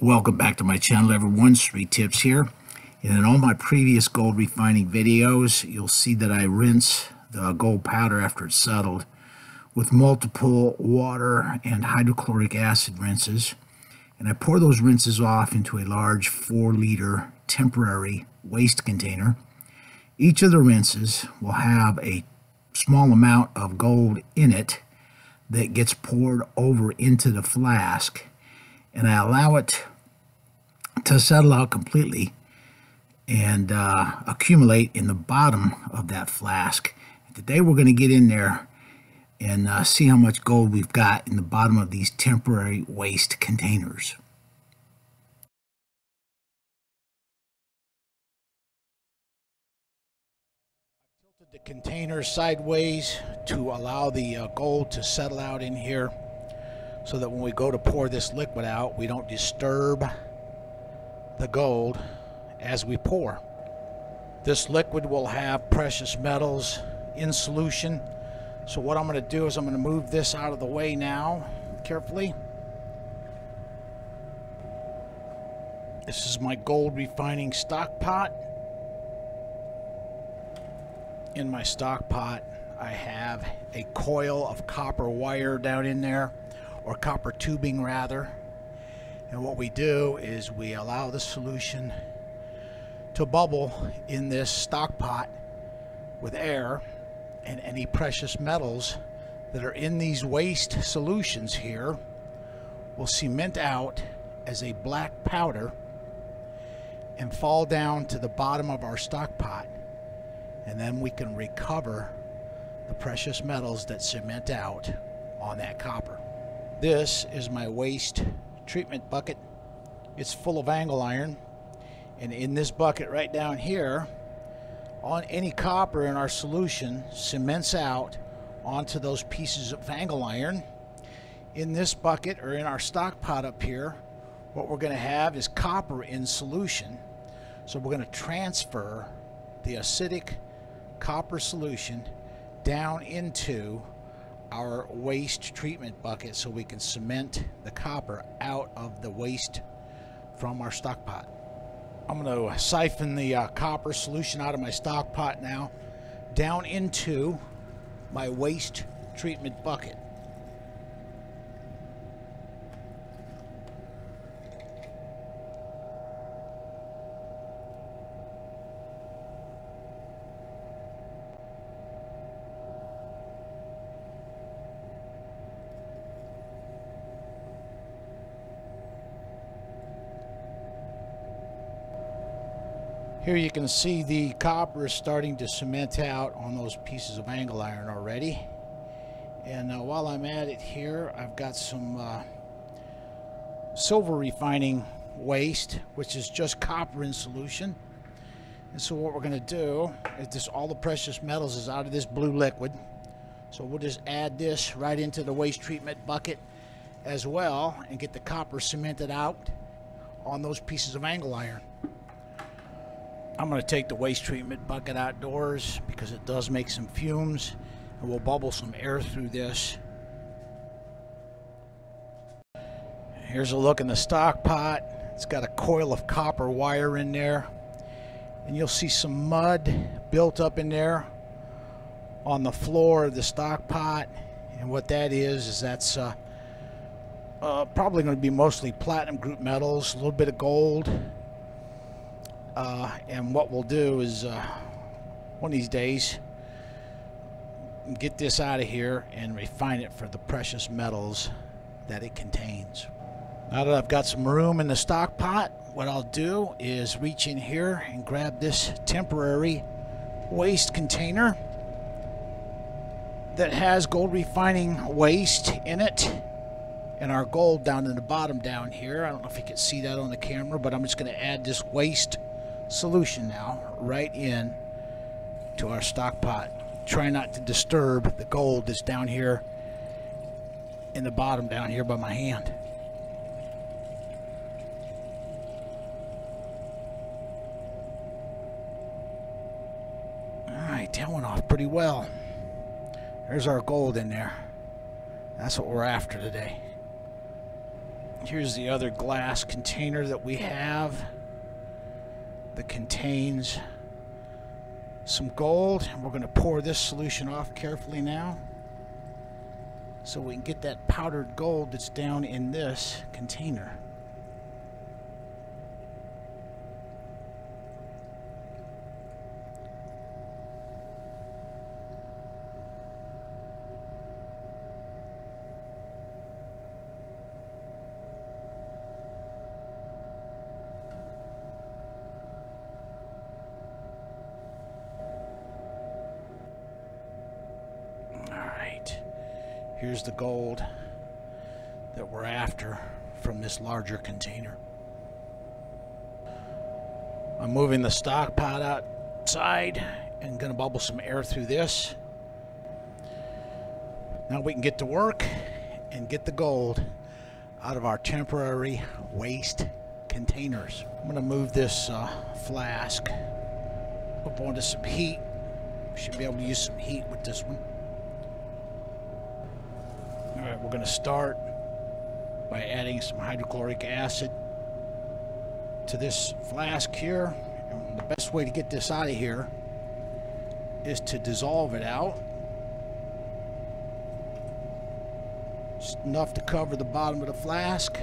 Welcome back to my channel, everyone. Street Tips here. And in all my previous gold refining videos, you'll see that I rinse the gold powder after it's settled with multiple water and hydrochloric acid rinses. And I pour those rinses off into a large 4-liter temporary waste container. Each of the rinses will have a small amount of gold in it that gets poured over into the flask, and I allow it to settle out completely and accumulate in the bottom of that flask. Today we're going to get in there and see how much gold we've got in the bottom of these temporary waste containers. I've tilted the container sideways to allow the gold to settle out in here, so that when we go to pour this liquid out, we don't disturb the gold as we pour. This liquid will have precious metals in solution. So what I'm going to do is I'm going to move this out of the way now, carefully. This is my gold refining stock pot. In my stock pot, I have a coil of copper wire down in there, or copper tubing rather. And what we do is we allow the solution to bubble in this stock pot with air, and any precious metals that are in these waste solutions here will cement out as a black powder and fall down to the bottom of our stock pot, and then we can recover the precious metals that cement out on that copper. This is my waste treatment bucket. It's full of angle iron, and in this bucket right down here, on any copper in our solution cements out onto those pieces of angle iron. In this bucket, or in our stock pot up here, what we're going to have is copper in solution. So we're going to transfer the acidic copper solution down into our waste treatment bucket so we can cement the copper out of the waste from our stock pot. I'm going to siphon the copper solution out of my stock pot now down into my waste treatment bucket. Here you can see the copper is starting to cement out on those pieces of angle iron already. And while I'm at it here, I've got some silver refining waste, which is just copper in solution. And so what we're going to do is all the precious metals is out of this blue liquid. So we'll just add this right into the waste treatment bucket as well and get the copper cemented out on those pieces of angle iron. I'm going to take the waste treatment bucket outdoors because it does make some fumes, and we'll bubble some air through this. Here's a look in the stock pot. It's got a coil of copper wire in there, and you'll see some mud built up in there on the floor of the stock pot. And what that is that's probably going to be mostly platinum group metals, a little bit of gold. And what we'll do is one of these days get this out of here and refine it for the precious metals that it contains. Now that I've got some room in the stock pot, what I'll do is reach in here and grab this temporary waste container that has gold refining waste in it, and our gold down in the bottom down here. I don't know if you can see that on the camera, but I'm just going to add this waste solution now right in to our stock pot. Try not to disturb the gold that's down here in the bottom down here by my hand. Alright, that went off pretty well. There's our gold in there. That's what we're after today. Here's the other glass container that we have that contains some gold. And we're going to pour this solution off carefully now so we can get that powdered gold that's down in this container. Here's the gold that we're after from this larger container. I'm moving the stock pot outside and going to bubble some air through this. Now we can get to work and get the gold out of our temporary waste containers. I'm going to move this flask up onto some heat. Should be able to use some heat with this one. Alright, we're going to start by adding some hydrochloric acid to this flask here. And the best way to get this out of here is to dissolve it out. Just enough to cover the bottom of the flask.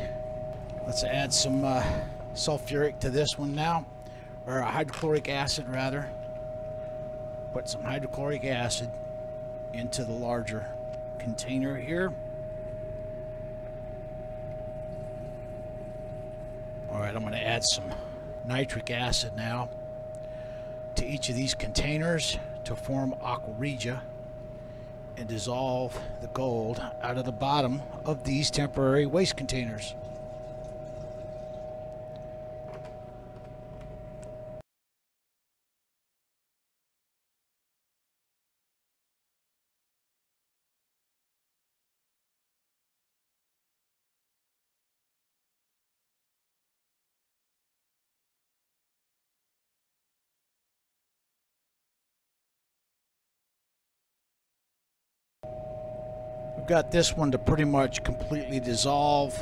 Let's add some sulfuric to this one now, or hydrochloric acid rather. Put some hydrochloric acid into the larger container here. Alright, I'm going to add some nitric acid now to each of these containers to form aqua regia and dissolve the gold out of the bottom of these temporary waste containers. We've got this one to pretty much completely dissolve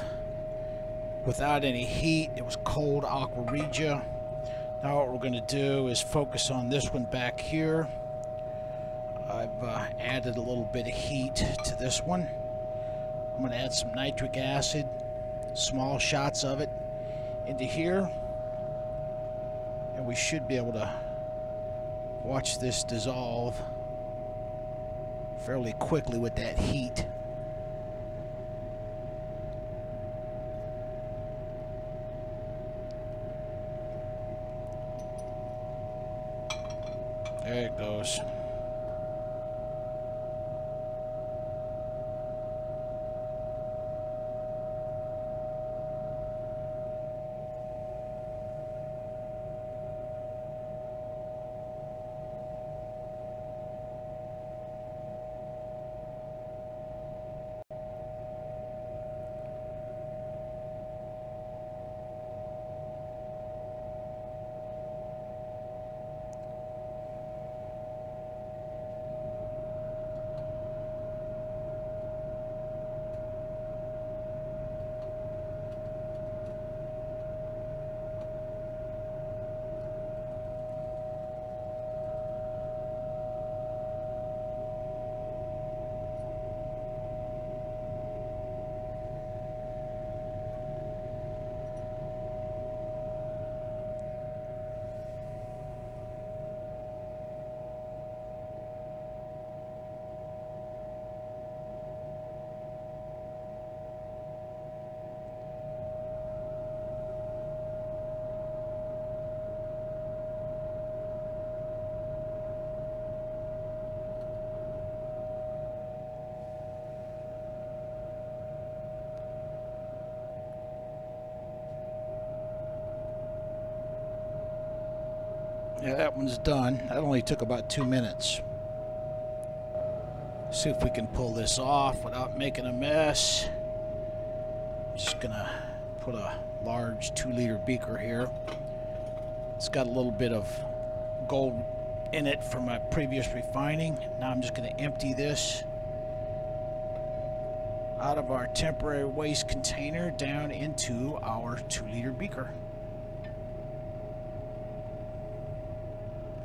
without any heat. It was cold aqua regia. Now what we're going to do is focus on this one back here. I've added a little bit of heat to this one. I'm going to add some nitric acid, small shots of it, into here. And we should be able to watch this dissolve fairly quickly with that heat. There it goes. Yeah, that one's done. That only took about 2 minutes. See if we can pull this off without making a mess. I'm just gonna put a large 2-liter beaker here. It's got a little bit of gold in it from my previous refining. Now I'm just gonna empty this out of our temporary waste container down into our 2-liter beaker.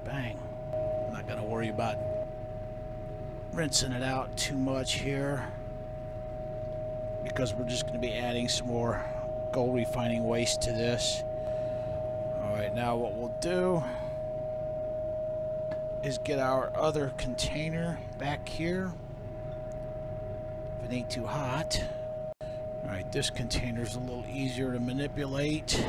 Bang. I'm not going to worry about rinsing it out too much here, because we're just going to be adding some more gold refining waste to this. Alright, now what we'll do is get our other container back here. If it ain't too hot. Alright, this container's a little easier to manipulate.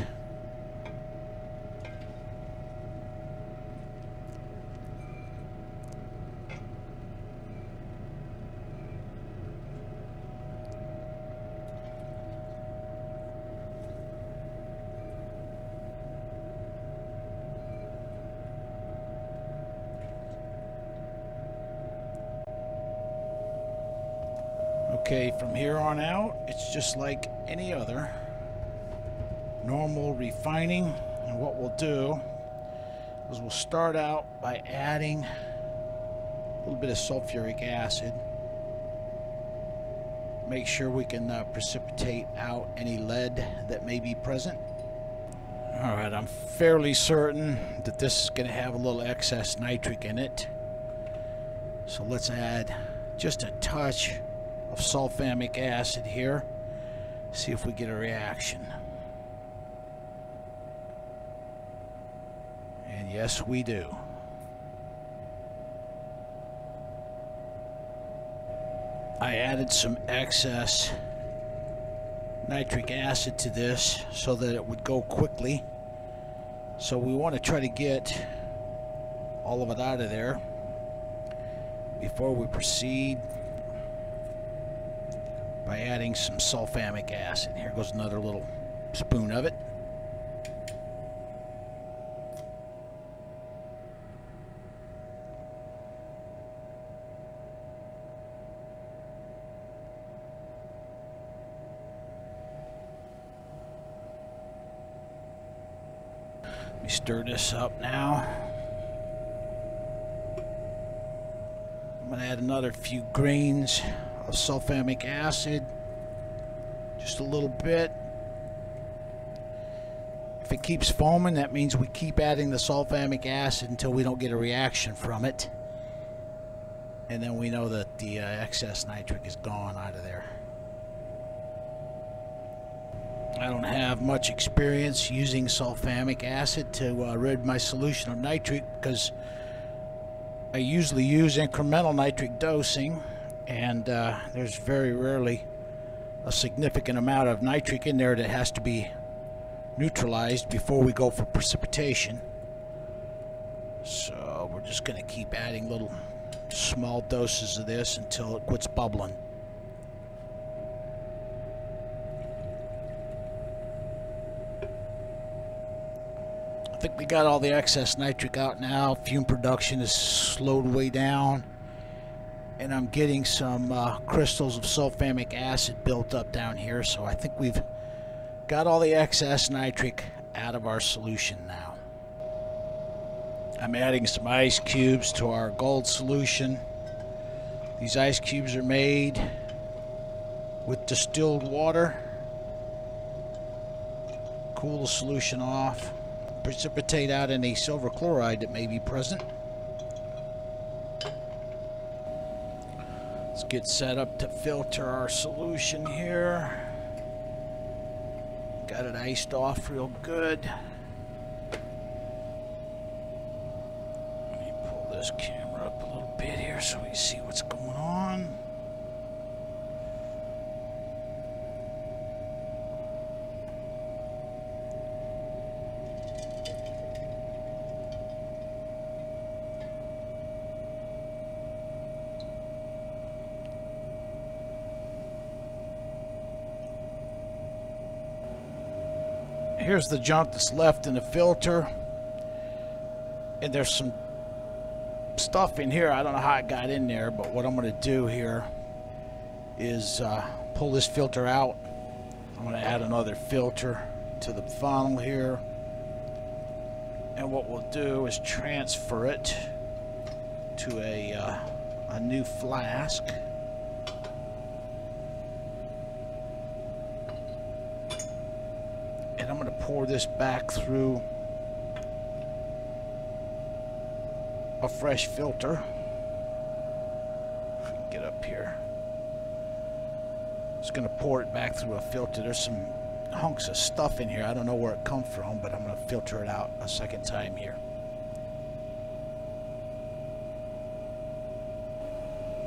Okay, from here on out, it's just like any other normal refining. And what we'll do is we'll start out by adding a little bit of sulfuric acid. Make sure we can precipitate out any lead that may be present. Alright, I'm fairly certain that this is going to have a little excess nitric in it. So let's add just a touch of sulfamic acid here. See if we get a reaction. And yes, we do. I added some excess nitric acid to this so that it would go quickly. So we want to try to get all of it out of there before we proceed by adding some sulfamic acid. Here goes another little spoon of it. Let me stir this up now. I'm going to add another few grains of sulfamic acid, just a little bit. If it keeps foaming, that means we keep adding the sulfamic acid until we don't get a reaction from it, and then we know that the excess nitric is gone out of there. I don't have much experience using sulfamic acid to rid my solution of nitric, because I usually use incremental nitric dosing, and there's very rarely a significant amount of nitric in there that has to be neutralized before we go for precipitation. So we're just going to keep adding little small doses of this until it quits bubbling. I think we got all the excess nitric out now. Fume production is slowed way down, and I'm getting some crystals of sulfamic acid built up down here, so I think we've got all the excess nitric out of our solution now. I'm adding some ice cubes to our gold solution. These ice cubes are made with distilled water. Cool the solution off. Precipitate out any silver chloride that may be present. Let's get set up to filter our solution here. Got it iced off real good. Let me pull this camera up a little bit here so we see what's going on. Here's the junk that's left in the filter, and there's some stuff in here. I don't know how it got in there, but what I'm going to do here is pull this filter out. I'm going to add another filter to the funnel here, and what we'll do is transfer it to a new flask. pour this back through a fresh filter. If we can get up here. Just going to pour it back through a filter. There's some hunks of stuff in here. I don't know where it comes from, but I'm going to filter it out a second time here.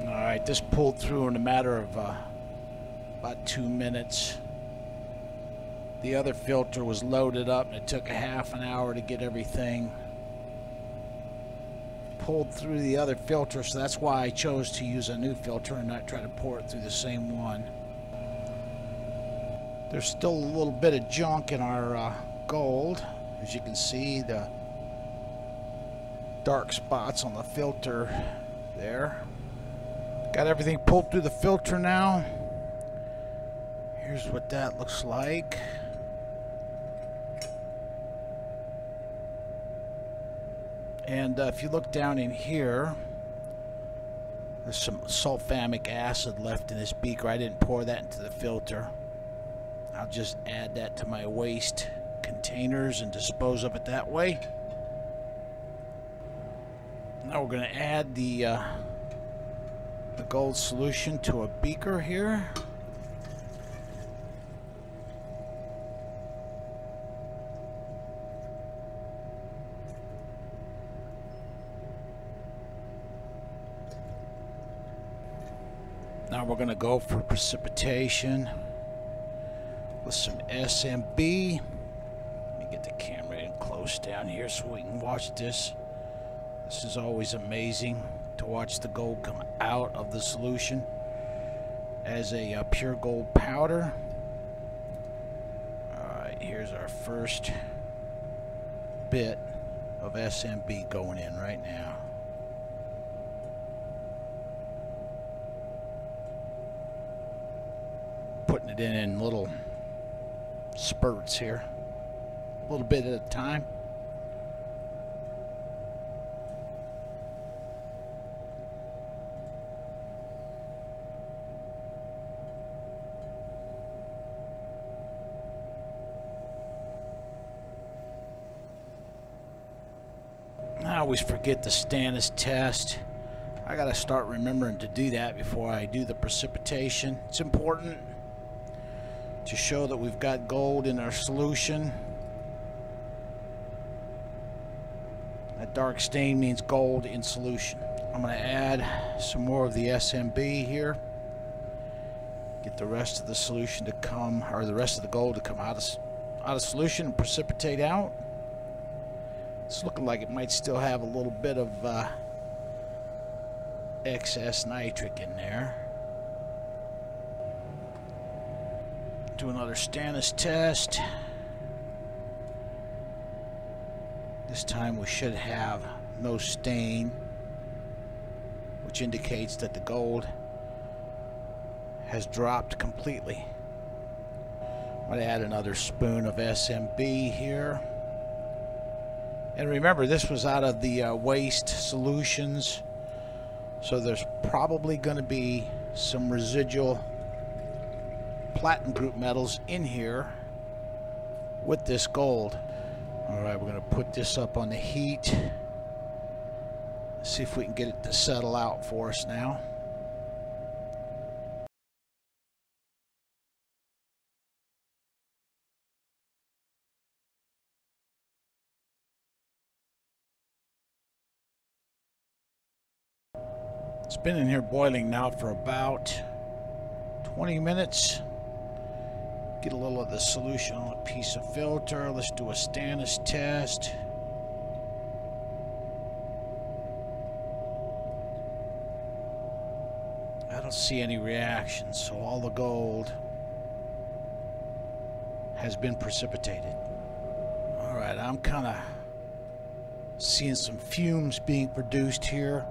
Alright, this pulled through in a matter of about 2 minutes. The other filter was loaded up and it took a half an hour to get everything pulled through the other filter, so that's why I chose to use a new filter and not try to pour it through the same one. There's still a little bit of junk in our gold. As you can see, the dark spots on the filter there. Got everything pulled through the filter now. Here's what that looks like. And if you look down in here, there's some sulfamic acid left in this beaker. I didn't pour that into the filter. I'll just add that to my waste containers and dispose of it that way. Now we're going to add the gold solution to a beaker here. Now we're going to go for precipitation with some SMB. Let me get the camera in close down here so we can watch this. This is always amazing to watch the gold come out of the solution as a pure gold powder. Alright, here's our first bit of SMB going in right now. Putting it in little spurts here, a little bit at a time. I always forget the Stannous test. I gotta start remembering to do that before I do the precipitation. It's important to show that we've got gold in our solution. That dark stain means gold in solution. I'm going to add some more of the SMB here. Get the rest of the solution to come, or the rest of the gold to come out of solution and precipitate out. It's looking like it might still have a little bit of excess nitric in there. Do another Stannous test. This time we should have no stain, which indicates that the gold has dropped completely. I'm going to add another spoon of SMB here. And remember, this was out of the waste solutions, so there's probably going to be some residual platinum group metals in here with this gold. Alright, we're going to put this up on the heat. See if we can get it to settle out for us now. It's been in here boiling now for about 20 minutes. Get a little of the solution on a piece of filter. Let's do a Stannous test. I don't see any reaction, so all the gold has been precipitated. Alright, I'm kind of seeing some fumes being produced here.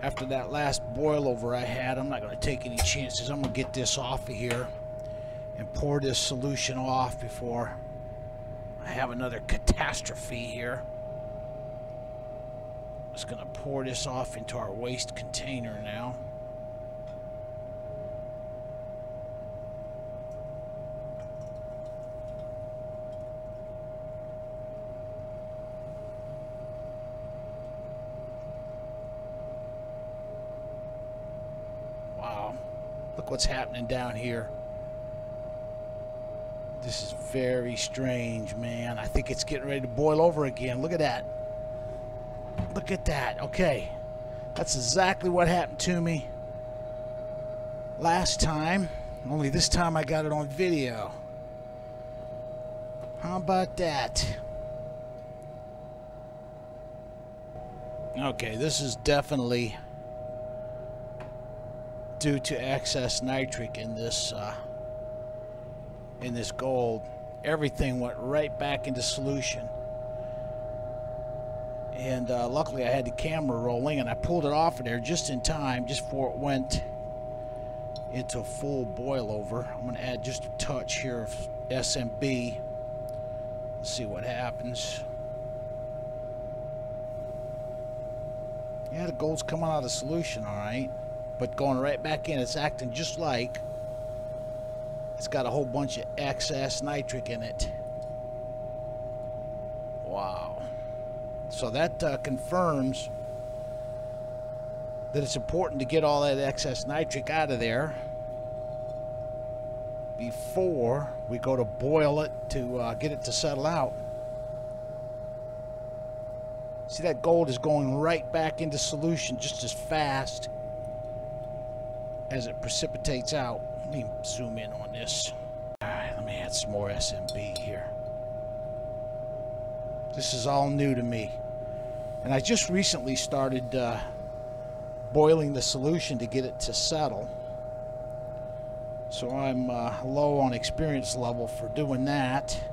After that last boil over I had, I'm not going to take any chances. I'm going to get this off of here and pour this solution off before I have another catastrophe here. Just going to pour this off into our waste container now. Look what's happening down here. This is very strange, man. I think it's getting ready to boil over again. Look at that. Look at that. Okay. That's exactly what happened to me last time. Only this time I got it on video. How about that? Okay, this is definitely due to excess nitric in this gold. Everything went right back into solution. And luckily I had the camera rolling and I pulled it off of there just in time, just before it went into a full boil over. I'm going to add just a touch here of SMB. Let's see what happens. Yeah, the gold's coming out of solution, alright. But going right back in, it's acting just like it's got a whole bunch of excess nitric in it. Wow. So that confirms that it's important to get all that excess nitric out of there before we go to boil it to get it to settle out. See, that gold is going right back into solution just as fast as it precipitates out. Let me zoom in on this. Alright, let me add some more SMB here. This is all new to me. And I just recently started boiling the solution to get it to settle. So I'm low on experience level for doing that.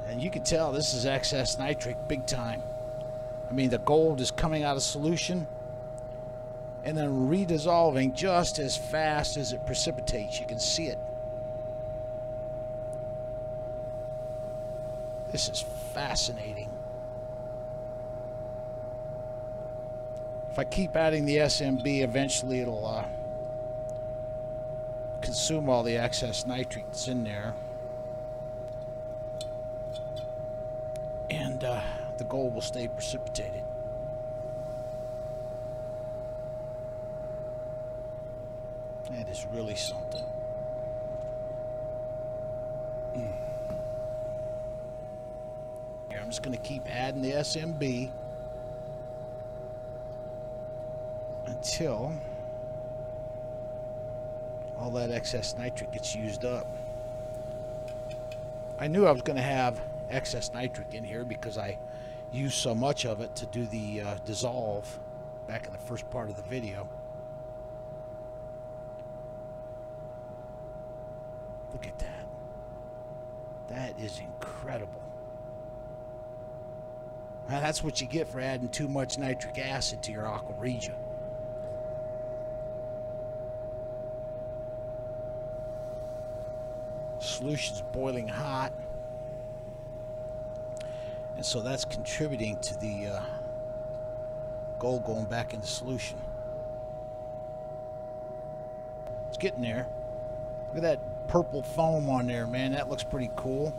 And you can tell this is excess nitric big time. I mean, the gold is coming out of solution and then redissolving just as fast as it precipitates. You can see it. This is fascinating. If I keep adding the SMB, eventually it'll consume all the excess nitric that's in there. And the gold will stay precipitated. That is really something. Here, I'm just going to keep adding the SMB until all that excess nitric gets used up. I knew I was going to have excess nitric in here because I used so much of it to do the dissolve back in the first part of the video. Look at that. That is incredible. Now, that's what you get for adding too much nitric acid to your aqua regia. Solution's boiling hot, and so that's contributing to the gold going back into solution. It's getting there. Look at that purple foam on there, man. That looks pretty cool.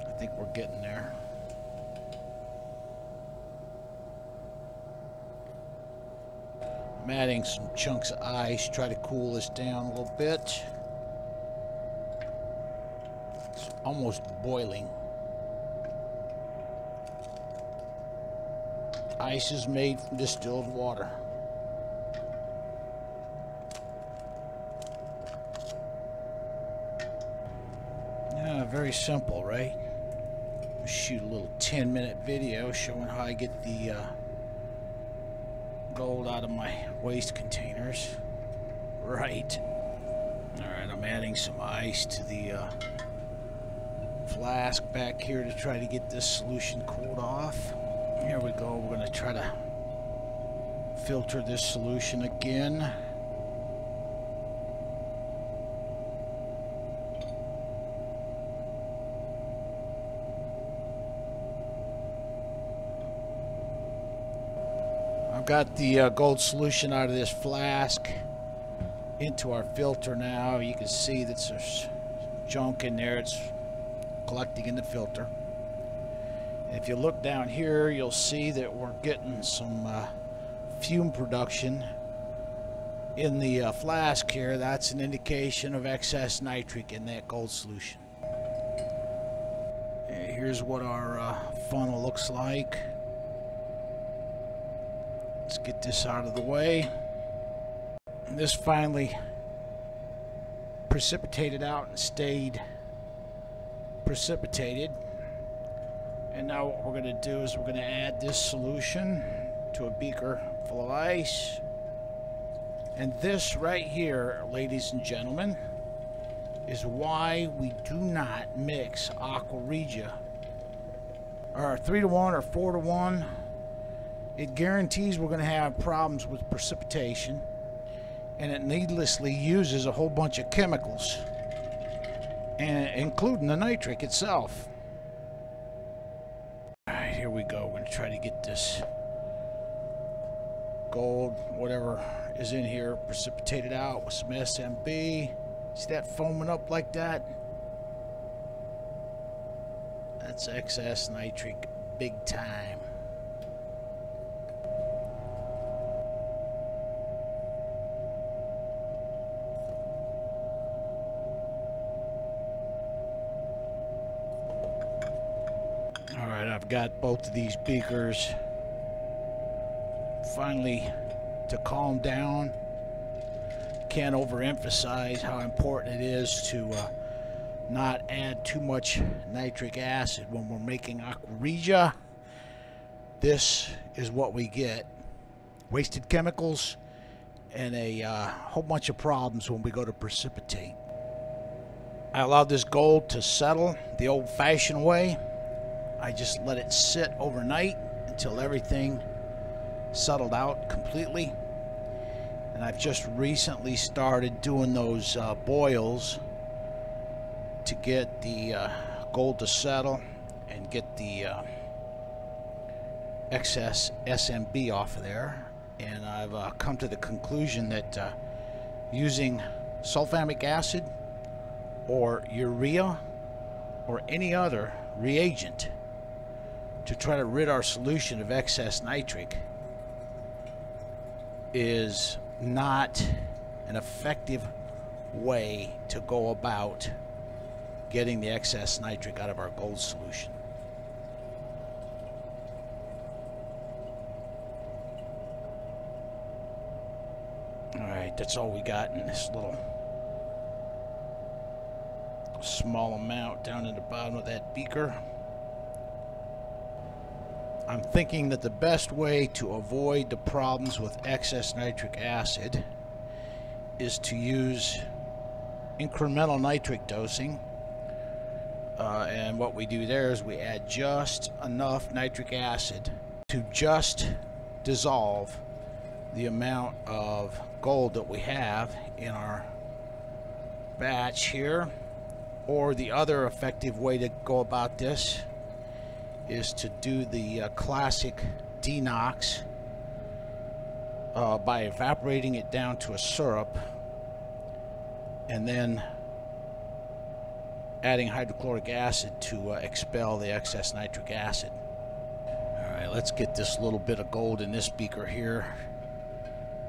I think we're getting there. I'm adding some chunks of ice, try to cool this down a little bit. It's almost boiling. Ice is made from distilled water. Yeah, very simple, right? Shoot a little 10-minute video showing how I get the gold out of my waste containers. Right. Alright, I'm adding some ice to the flask back here to try to get this solution cooled off. Here we go. We're going to try to filter this solution again. I've got the gold solution out of this flask. into our filter now. You can see that there's junk in there. It's collecting in the filter. If you look down here, you'll see that we're getting some fume production in the flask here. That's an indication of excess nitric in that gold solution. And here's what our funnel looks like. Let's get this out of the way. And this finally precipitated out and stayed precipitated. And now what we're going to do is we're going to add this solution to a beaker full of ice. And this right here, ladies and gentlemen, is why we do not mix Aqua Regia, or 3-to-1 or 4-to-1. It guarantees we're going to have problems with precipitation, and it needlessly uses a whole bunch of chemicals, and including the nitric itself. Alright, here we go. We're going to try to get this gold, whatever is in here, precipitated out with some SMB. See that foaming up like that? That's excess nitric big time. Alright, I've got both of these beakers finally to calm down. Can't overemphasize how important it is to not add too much nitric acid when we're making Aqua Regia. This is what we get: wasted chemicals and a whole bunch of problems when we go to precipitate. I allowed this gold to settle the old-fashioned way. I just let it sit overnight until everything settled out completely. And I've just recently started doing those boils to get the gold to settle and get the excess SMB off of there. And I've come to the conclusion that using sulfamic acid or urea or any other reagent to try to rid our solution of excess nitric is not an effective way to go about getting the excess nitric out of our gold solution. Alright, that's all we got in this little small amount down in the bottom of that beaker. I'm thinking that the best way to avoid the problems with excess nitric acid is to use incremental nitric dosing. And what we do there is we add just enough nitric acid to just dissolve the amount of gold that we have in our batch here. Or the other effective way to go about this is to do the classic denox by evaporating it down to a syrup and then adding hydrochloric acid to expel the excess nitric acid. Alright, let's get this little bit of gold in this beaker here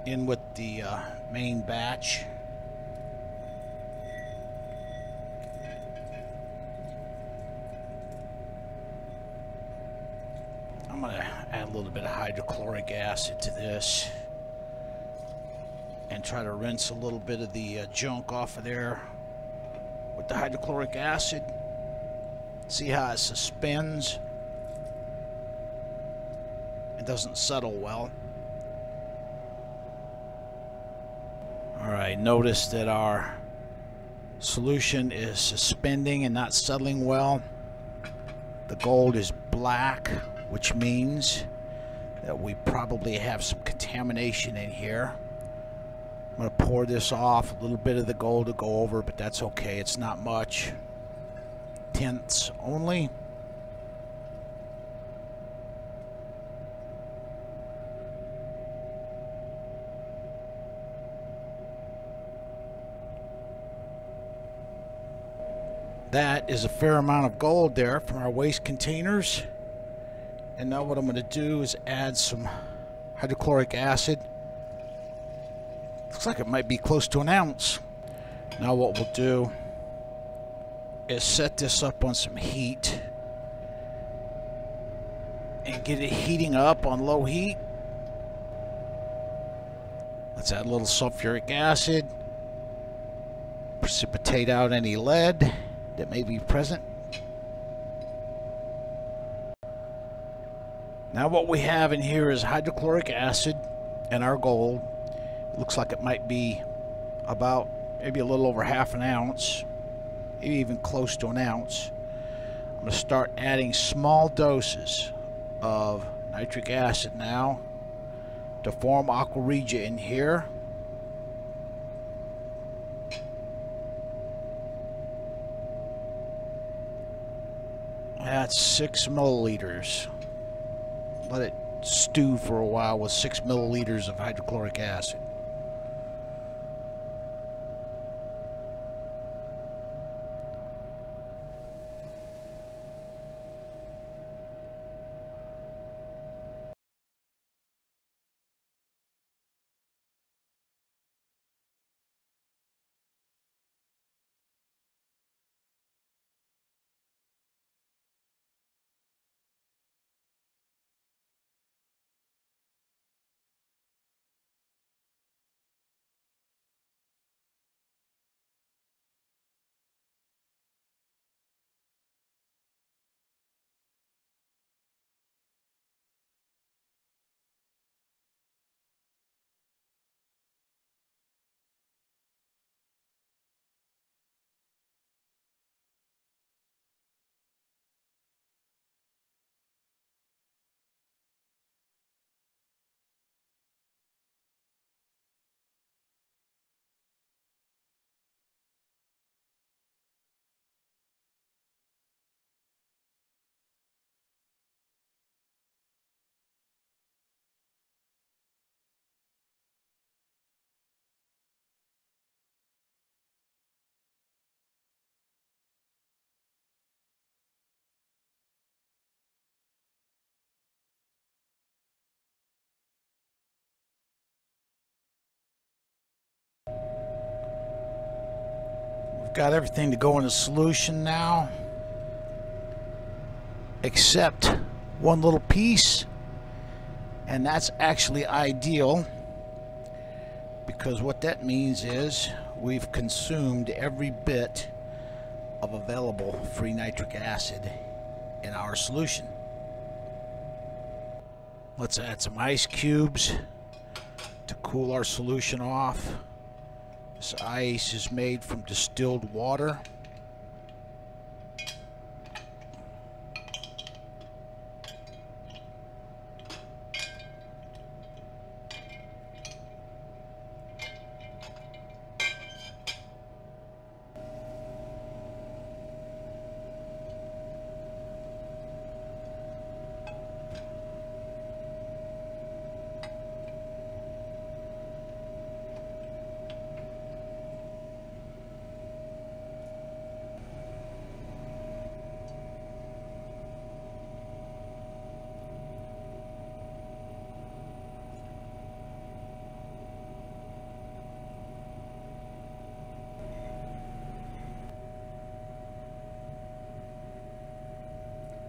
in with the main batch. I'm going to add a little bit of hydrochloric acid to this and try to rinse a little bit of the junk off of there with the hydrochloric acid. See how it suspends? It doesn't settle well. Alright, notice that our solution is suspending and not settling well. The gold is black, which means that we probably have some contamination in here. I'm going to pour this off. A little bit of the gold to go over, but that's okay. It's not much. Tenths only. That is a fair amount of gold there from our waste containers. And now what I'm going to do is add some hydrochloric acid. Looks like it might be close to an ounce. Now what we'll do is set this up on some heat and get it heating up on low heat. Let's add a little sulfuric acid. Precipitate out any lead that may be present. Now what we have in here is hydrochloric acid and our gold. It looks like it might be about maybe a little over half an ounce, maybe even close to an ounce. I'm going to start adding small doses of nitric acid now to form aqua regia in here. That's 6 milliliters. Let it stew for a while with 6 milliliters of hydrochloric acid. Got everything to go in the solution now, except one little piece, and that's actually ideal, because what that means is we've consumed every bit of available free nitric acid in our solution. Let's add some ice cubes to cool our solution off. This ice is made from distilled water.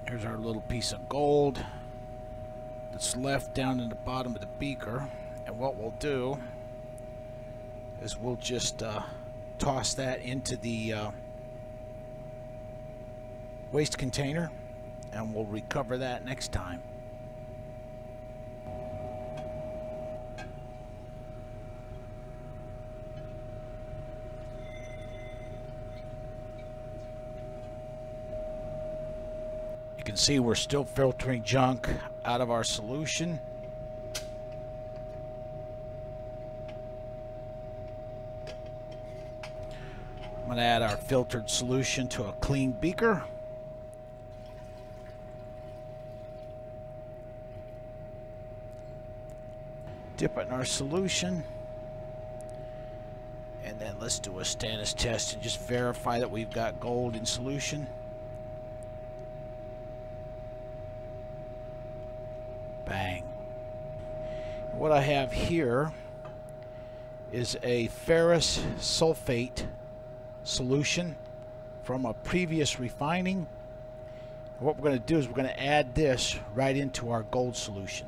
Here's our little piece of gold that's left down in the bottom of the beaker, and what we'll do is we'll just toss that into the waste container, and we'll recover that next time. You can see we're still filtering junk out of our solution. I'm going to add our filtered solution to a clean beaker. Dip it in our solution. And then let's do a Stannous test and just verify that we've got gold in solution. Bang. What I have here is a ferrous sulfate solution from a previous refining. What we're going to do is we're going to add this right into our gold solution.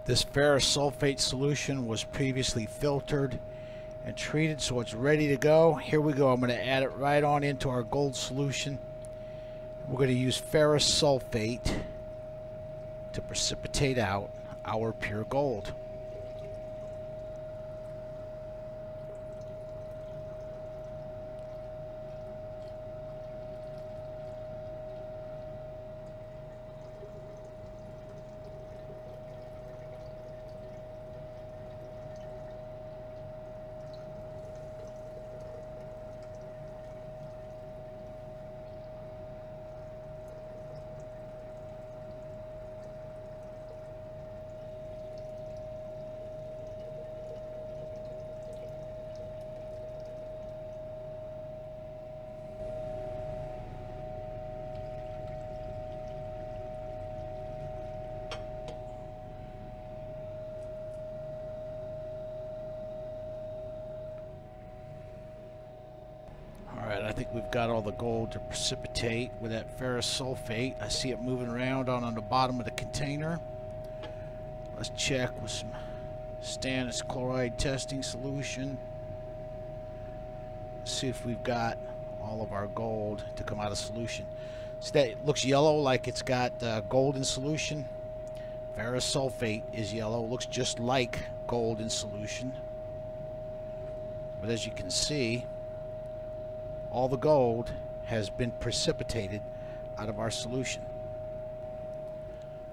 This ferrous sulfate solution was previously filtered and treated, so it's ready to go. Here we go. I'm going to add it right on into our gold solution. We're going to use ferrous sulfate to precipitate out our pure gold. Alright, I think we've got all the gold to precipitate with that ferrous sulfate. I see it moving around on the bottom of the container. Let's check with some Stannous chloride testing solution. See if we've got all of our gold to come out of solution. See that it looks yellow, like it's got gold in solution. Ferrous sulfate is yellow, looks just like gold in solution. But as you can see, all the gold has been precipitated out of our solution.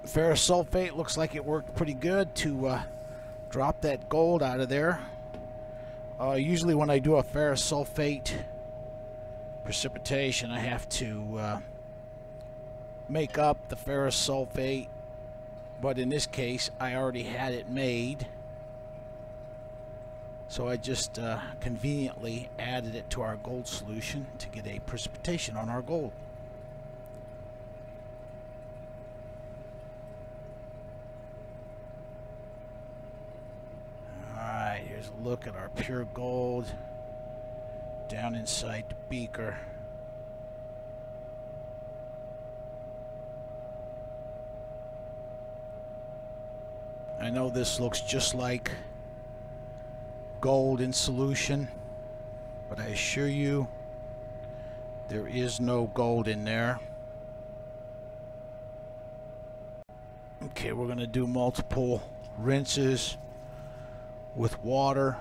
Ferrous sulfate looks like it worked pretty good to drop that gold out of there. Usually when I do a ferrous sulfate precipitation, I have to make up the ferrous sulfate, but in this case I already had it made. So I just conveniently added it to our gold solution to get a precipitation on our gold. Alright, here's a look at our pure gold down inside the beaker. I know this looks just like gold in solution, but I assure you there is no gold in there. Okay, we're going to do multiple rinses with water.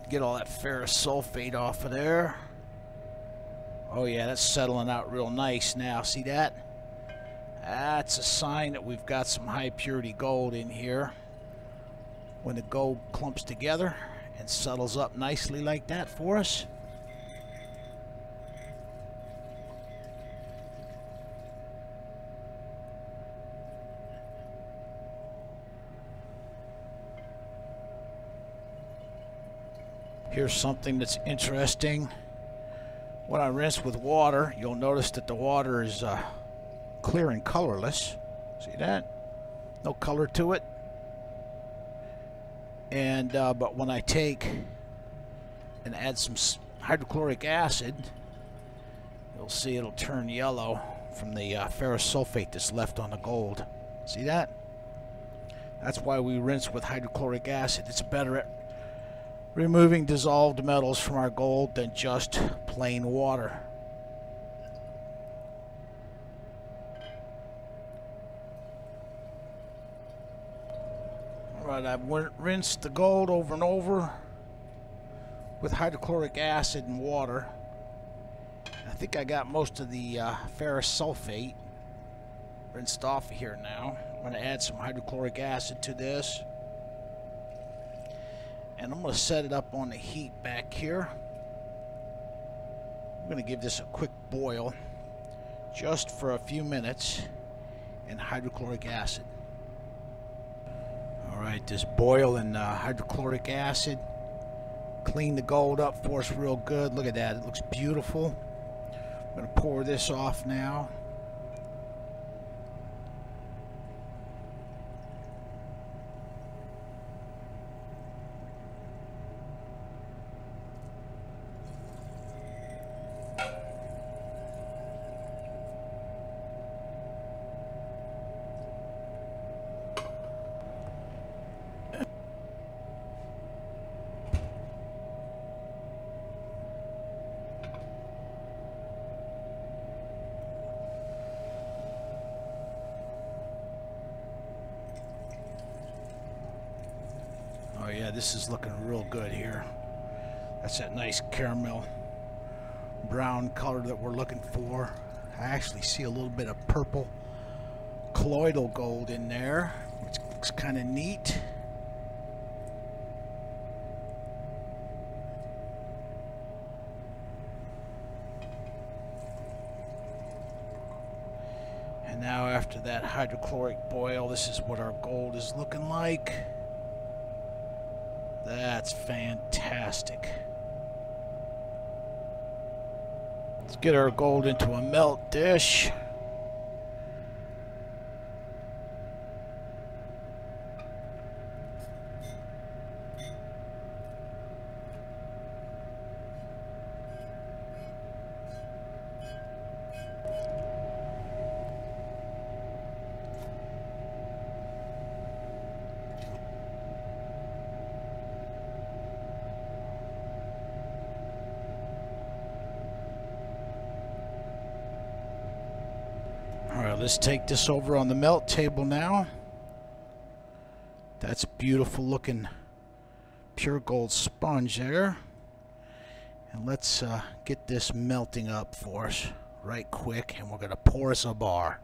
Get all that ferrous sulfate off of there. Oh yeah, that's settling out real nice now. See that? That's a sign that we've got some high purity gold in here. When the gold clumps together and settles up nicely like that for us. Here's something that's interesting. When I rinse with water, you'll notice that the water is clear and colorless. See that? No color to it. And but when I take and add some hydrochloric acid, you'll see it'll turn yellow from the ferrous sulfate that's left on the gold. See that? That's why we rinse with hydrochloric acid. It's better at removing dissolved metals from our gold than just plain water. Alright, I've rinsed the gold over and over with hydrochloric acid and water. I think I got most of the ferrous sulfate rinsed off of here now. I'm going to add some hydrochloric acid to this. And I'm going to set it up on the heat back here. I'm going to give this a quick boil just for a few minutes in hydrochloric acid. Alright, this boil in hydrochloric acid clean the gold up for us real good. Look at that, it looks beautiful. I'm going to pour this off now. Oh yeah, this is looking real good here. That's that nice caramel brown color that we're looking for. I actually see a little bit of purple colloidal gold in there, which looks kind of neat. And now after that hydrochloric boil, this is what our gold is looking like. That's fantastic. Let's get our gold into a melt dish. Alright, let's take this over on the melt table now. That's beautiful looking pure gold sponge there. And let's get this melting up for us right quick, and we're going to pour us a bar.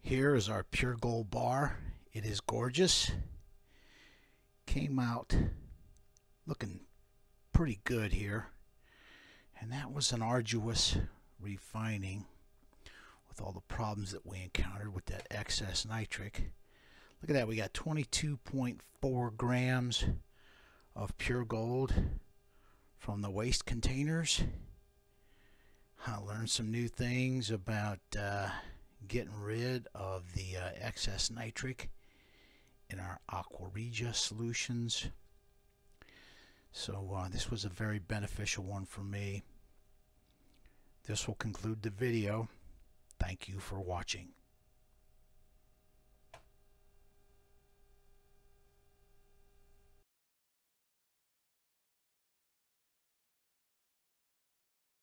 Here is our pure gold bar. It is gorgeous. Came out looking pretty good here. And that was an arduous refining with all the problems that we encountered with that excess nitric. Look at that, we got 22.4 grams of pure gold from the waste containers. I learned some new things about getting rid of the excess nitric in our aqua regia solutions. So this was a very beneficial one for me. This will conclude the video. Thank you for watching.